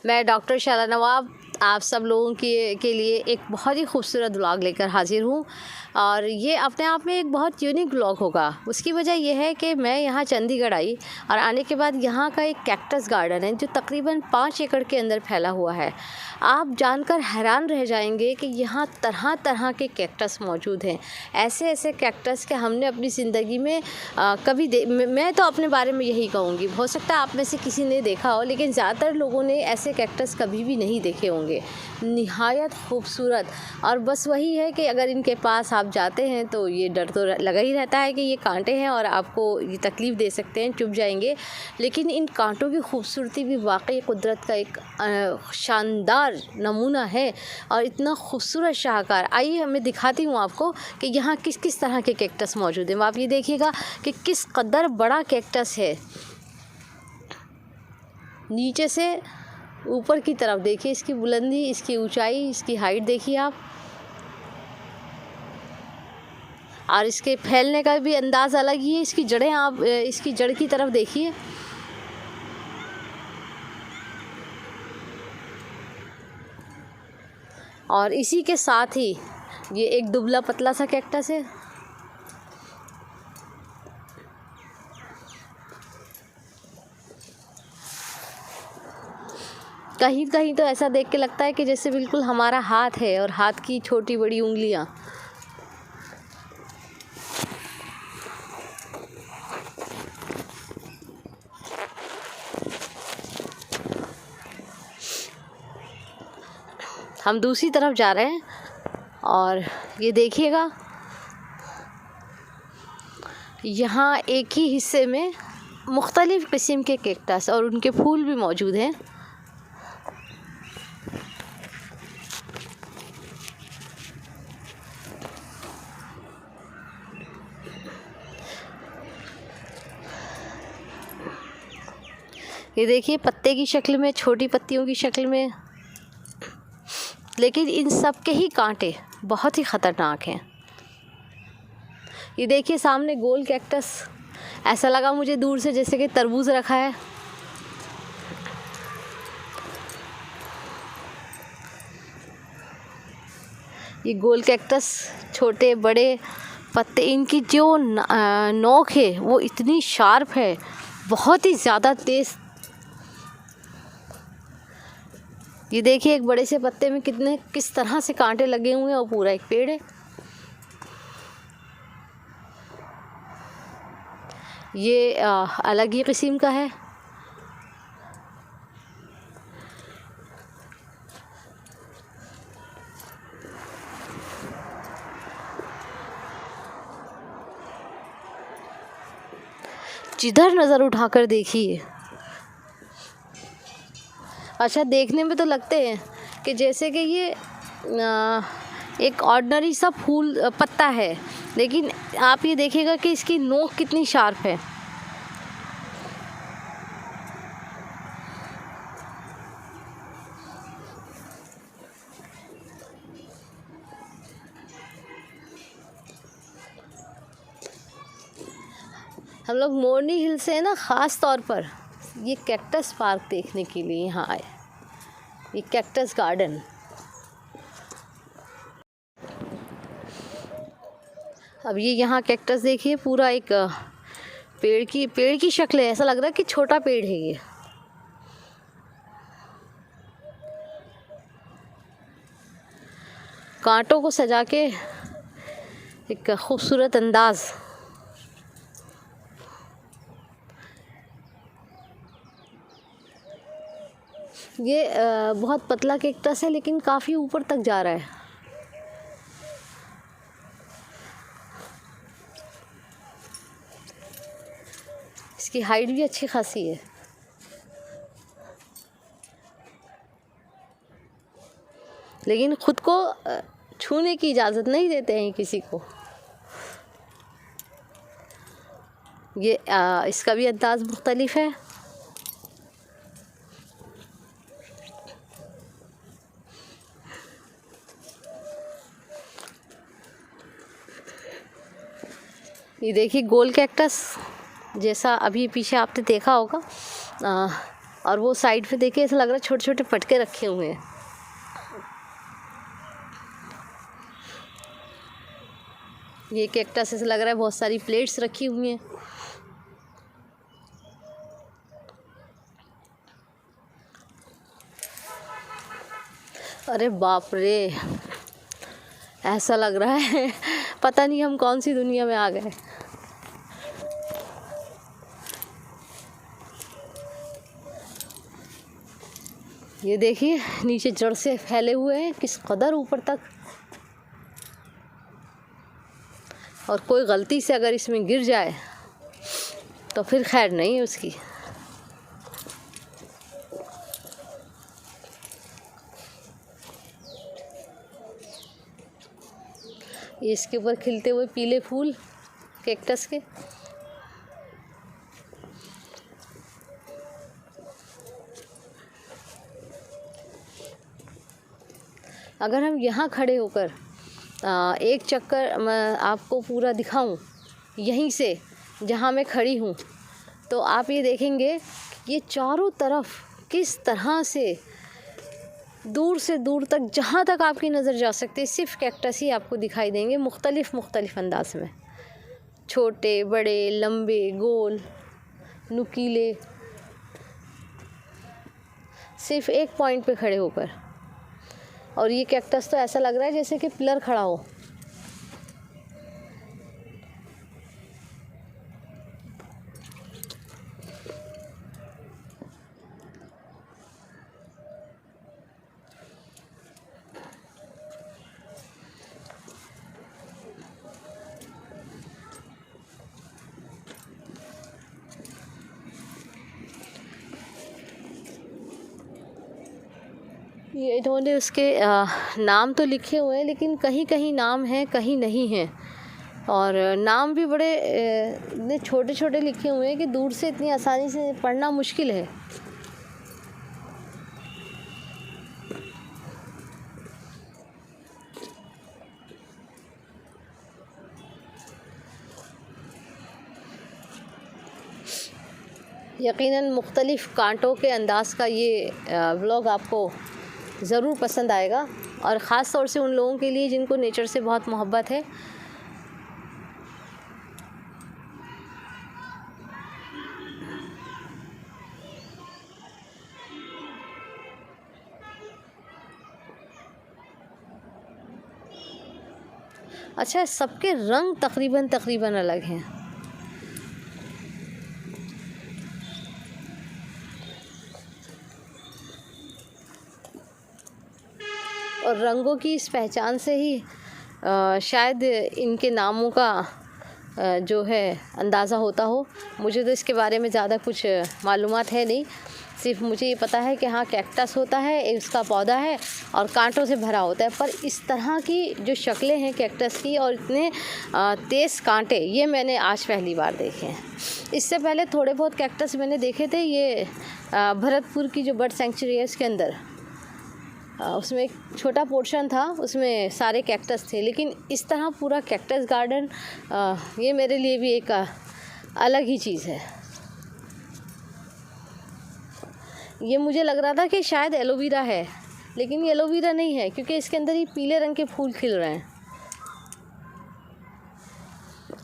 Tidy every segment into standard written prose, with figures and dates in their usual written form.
मैं डॉक्टर शैला नवाब आप सब लोगों के लिए एक बहुत ही खूबसूरत व्लॉग लेकर हाज़िर हूँ और ये अपने आप में एक बहुत यूनिक व्लॉग होगा। उसकी वजह यह है कि मैं यहाँ चंडीगढ़ आई और आने के बाद यहाँ का एक कैक्टस गार्डन है जो तकरीबन 5 एकड़ के अंदर फैला हुआ है। आप जानकर हैरान रह जाएंगे कि यहाँ तरह तरह के कैक्टस मौजूद हैं। ऐसे ऐसे कैक्टस के हमने अपनी ज़िंदगी में मैं तो अपने बारे में यही कहूँगी, हो सकता है आप में से किसी ने देखा हो, लेकिन ज़्यादातर लोगों ने ऐसे कैक्टस कभी भी नहीं देखे होंगे। निहायत खूबसूरत, और बस वही है कि अगर इनके पास आप जाते हैं तो ये डर तो लगा ही रहता है कि ये कांटे हैं और आपको ये तकलीफ़ दे सकते हैं, चुभ जाएंगे। लेकिन इन कांटों की खूबसूरती भी वाकई कुदरत का एक शानदार नमूना है और इतना खूबसूरत शाहकार। आइए मैं दिखाती हूँ आपको कि यहाँ किस किस तरह के कैक्टस मौजूद हैं। आप ये देखिएगा कि किस कदर बड़ा कैक्टस है। नीचे से ऊपर की तरफ देखिए, इसकी बुलंदी, इसकी ऊंचाई, इसकी हाइट देखिए आप, और इसके फैलने का भी अंदाज़ अलग ही है। इसकी जड़ें आप इसकी जड़ की तरफ देखिए, और इसी के साथ ही ये एक दुबला पतला सा कैक्टस है। कहीं कहीं तो ऐसा देख के लगता है कि जैसे बिल्कुल हमारा हाथ है और हाथ की छोटी बड़ी उंगलियां। हम दूसरी तरफ जा रहे हैं और ये देखिएगा, यहाँ एक ही हिस्से में मुख्तलिफ़ किस्म के कैक्टस और उनके फूल भी मौजूद हैं। ये देखिए, पत्ते की शक्ल में, छोटी पत्तियों की शक्ल में, लेकिन इन सब के ही कांटे बहुत ही ख़तरनाक हैं। ये देखिए सामने गोल कैक्टस, ऐसा लगा मुझे दूर से जैसे कि तरबूज रखा है। ये गोल कैक्टस, छोटे बड़े पत्ते, इनकी जो नोक है वो इतनी शार्प है, बहुत ही ज़्यादा तेज़। ये देखिए एक बड़े से पत्ते में किस तरह से कांटे लगे हुए हैं और पूरा एक पेड़ है। ये अलग ही किस्म का है। जिधर नज़र उठाकर देखिए, अच्छा देखने में तो लगते हैं कि जैसे कि ये एक ऑर्डिनरी सा फूल पत्ता है, लेकिन आप ये देखिएगा कि इसकी नोक कितनी शार्प है। हम लोग मोरनी हिल से ना ख़ास तौर पर ये कैक्टस पार्क देखने के लिए यहाँ आए, ये कैक्टस गार्डन। अब ये यहाँ कैक्टस देखिए, पूरा एक पेड़ की शक्ल है। ऐसा लग रहा है कि छोटा पेड़ है ये। कांटों को सजा के एक खूबसूरत अंदाज़। ये बहुत पतला कैक्टस है लेकिन काफ़ी ऊपर तक जा रहा है। इसकी हाइट भी अच्छी खासी है, लेकिन खुद को छूने की इजाज़त नहीं देते हैं किसी को। ये इसका भी अंदाज़ मुख्तलिफ है। ये देखिए गोल कैक्टस, जैसा अभी पीछे आपने देखा होगा, और वो साइड पे देखिए ऐसा लग रहा है छोटे छोटे पटके रखे हुए हैं। ये कैक्टस ऐसा लग रहा है बहुत सारी प्लेट्स रखी हुई हैं। अरे बाप रे, ऐसा लग रहा है पता नहीं हम कौन सी दुनिया में आ गए। ये देखिए नीचे जड़ से फैले हुए हैं किस कदर ऊपर तक, और कोई गलती से अगर इसमें गिर जाए तो फिर खैर नहीं है उसकी। ये इसके ऊपर खिलते हुए पीले फूल कैक्टस के। अगर हम यहाँ खड़े होकर एक चक्कर मैं आपको पूरा दिखाऊं यहीं से जहाँ मैं खड़ी हूँ, तो आप ये देखेंगे कि ये चारों तरफ किस तरह से दूर से दूर तक जहाँ तक आपकी नज़र जा सकती है सिर्फ कैक्टस ही आपको दिखाई देंगे, मुख्तलिफ़ अंदाज में, छोटे बड़े लंबे गोल नुकीले, सिर्फ एक पॉइंट पे खड़े होकर। और ये कैक्टस तो ऐसा लग रहा है जैसे कि पिलर खड़ा हो। ये इन्होंने उसके नाम तो लिखे हुए हैं, लेकिन कहीं कहीं नाम है कहीं नहीं है, और नाम भी बड़े इतने छोटे छोटे लिखे हुए हैं कि दूर से इतनी आसानी से पढ़ना मुश्किल है। यकीनन मुख्तलिफ़ कांटों के अंदाज़ का ये व्लॉग आपको ज़रूर पसंद आएगा, और ख़ास तौर से उन लोगों के लिए जिनको नेचर से बहुत मोहब्बत है। अच्छा, सबके रंग तकरीबन अलग हैं। और रंगों की इस पहचान से ही शायद इनके नामों का जो है अंदाज़ा होता हो। मुझे तो इसके बारे में ज़्यादा कुछ मालूमात है नहीं, सिर्फ मुझे ये पता है कि हाँ कैक्टस होता है, इसका पौधा है और कांटों से भरा होता है। पर इस तरह की जो शक्लें हैं कैक्टस की और इतने तेज़ कांटे, ये मैंने आज पहली बार देखे हैं। इससे पहले थोड़े बहुत कैक्टस मैंने देखे थे, ये भरतपुर की जो बर्ड सेंचुरी है उसके अंदर, उसमें एक छोटा पोर्शन था, उसमें सारे कैक्टस थे। लेकिन इस तरह पूरा कैक्टस गार्डन ये मेरे लिए भी एक अलग ही चीज़ है। ये मुझे लग रहा था कि शायद एलोवेरा है, लेकिन ये एलोवेरा नहीं है, क्योंकि इसके अंदर ही पीले रंग के फूल खिल रहे हैं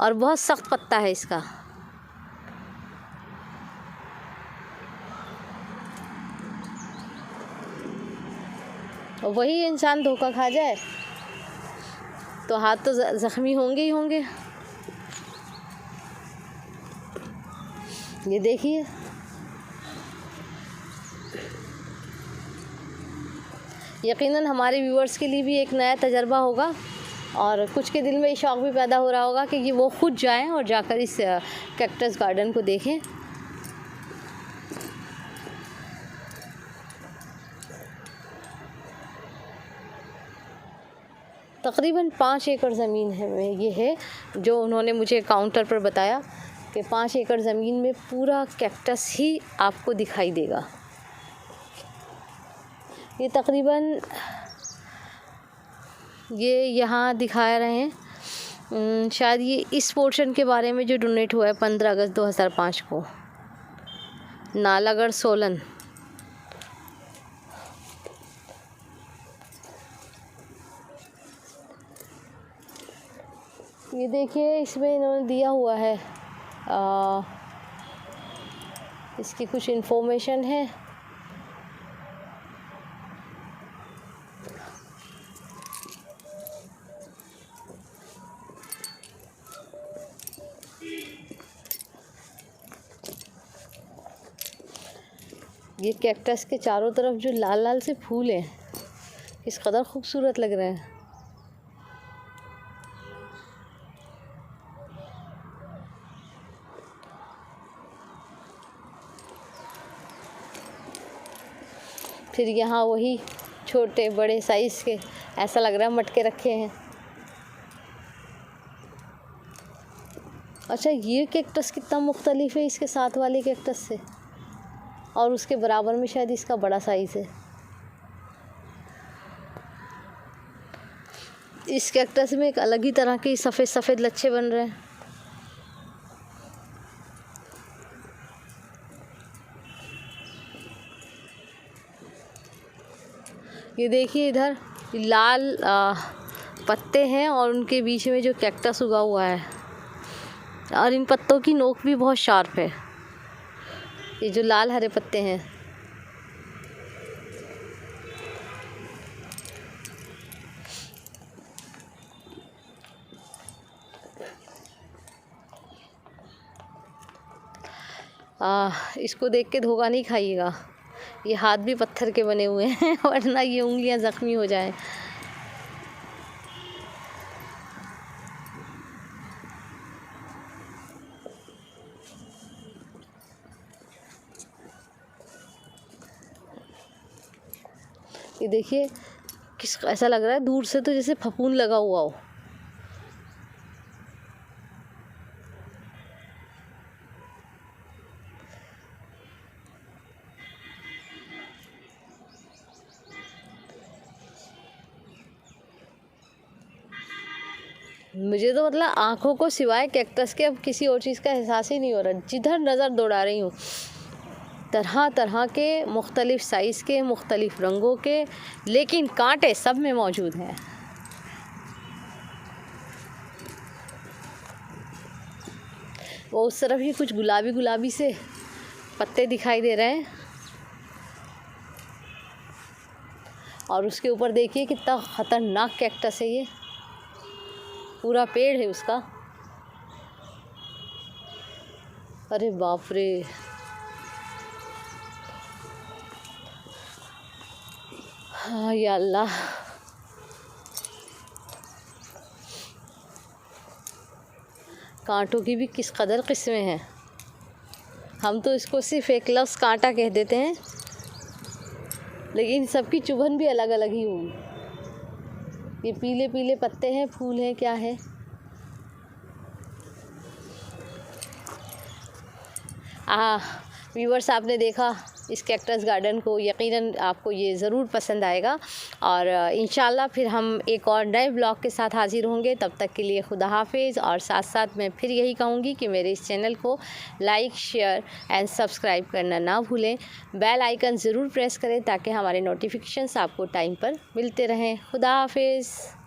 और बहुत सख्त पत्ता है इसका। और वही इंसान धोखा खा जाए तो हाथ तो ज़ख्मी होंगे ही होंगे। ये देखिए, यकीनन हमारे व्यूअर्स के लिए भी एक नया तजर्बा होगा, और कुछ के दिल में ये शौक़ भी पैदा हो रहा होगा कि वो खुद जाएं और जाकर इस कैक्टस गार्डन को देखें। तकरीबन 5 एकड़ ज़मीन है ये है, जो उन्होंने मुझे काउंटर पर बताया कि 5 एकड़ ज़मीन में पूरा कैक्टस ही आपको दिखाई देगा। ये तकरीबन ये यहाँ दिखा रहे हैं, शायद ये इस पोर्शन के बारे में जो डोनेट हुआ है 15 अगस्त 2005 को, नालागढ़ सोलन ये देखिए इसमें इन्होंने दिया हुआ है इसकी कुछ इन्फॉर्मेशन है। ये कैक्टस के चारों तरफ जो लाल लाल से फूल हैं इस कदर खूबसूरत लग रहे हैं। फिर यहाँ वही छोटे बड़े साइज़ के ऐसा लग रहा है मटके रखे हैं। अच्छा, ये कैक्टस कितना मुख्तलिफ है इसके साथ वाले कैक्टस से, और उसके बराबर में शायद इसका बड़ा साइज़ है। इस कैक्टस में एक अलग ही तरह के सफ़ेद सफ़ेद लच्छे बन रहे हैं। ये देखिए इधर लाल पत्ते हैं और उनके बीच में जो कैक्टस उगा हुआ है, और इन पत्तों की नोक भी बहुत शार्प है। ये जो लाल हरे पत्ते हैं, इसको देख के धोखा नहीं खाइएगा। ये हाथ भी पत्थर के बने हुए हैं वरना ये उंगलियां ज़ख्मी हो जाएं। ये देखिए ऐसा लग रहा है दूर से तो जैसे फफूंद लगा हुआ हो। मुझे तो मतलब आँखों को सिवाय कैक्टस के अब किसी और चीज़ का एहसास ही नहीं हो रहा। जिधर नज़र दौड़ा रही हूँ तरह तरह के मुख्तलिफ़ साइज़ के मुख्तलिफ़ रंगों के, लेकिन कांटे सब में मौजूद हैं। वो उस तरफ ही कुछ गुलाबी गुलाबी से पत्ते दिखाई दे रहे हैं, और उसके ऊपर देखिए कितना ख़तरनाक कैक्टस है। ये पूरा पेड़ है उसका। अरे बाप रे, हाँ या अल्लाह। कांटों की भी किस कदर किस्में हैं। हम तो इसको सिर्फ एक लफ्ज़ कांटा कह देते हैं, लेकिन सबकी चुभन भी अलग अलग ही होगी। ये पीले पीले पत्ते हैं, फूल हैं, क्या है। व्यूअर्स, आपने देखा इस कैक्टस गार्डन को, यकीनन आपको ये ज़रूर पसंद आएगा। और इंशाल्लाह फिर हम एक और नए ब्लॉग के साथ हाज़िर होंगे। तब तक के लिए खुदा हाफिज़। और साथ साथ मैं फिर यही कहूँगी कि मेरे इस चैनल को लाइक, शेयर एंड सब्सक्राइब करना ना भूलें। बेल आइकन ज़रूर प्रेस करें ताकि हमारे नोटिफिकेशंस आपको टाइम पर मिलते रहें। खुदा हाफिज़।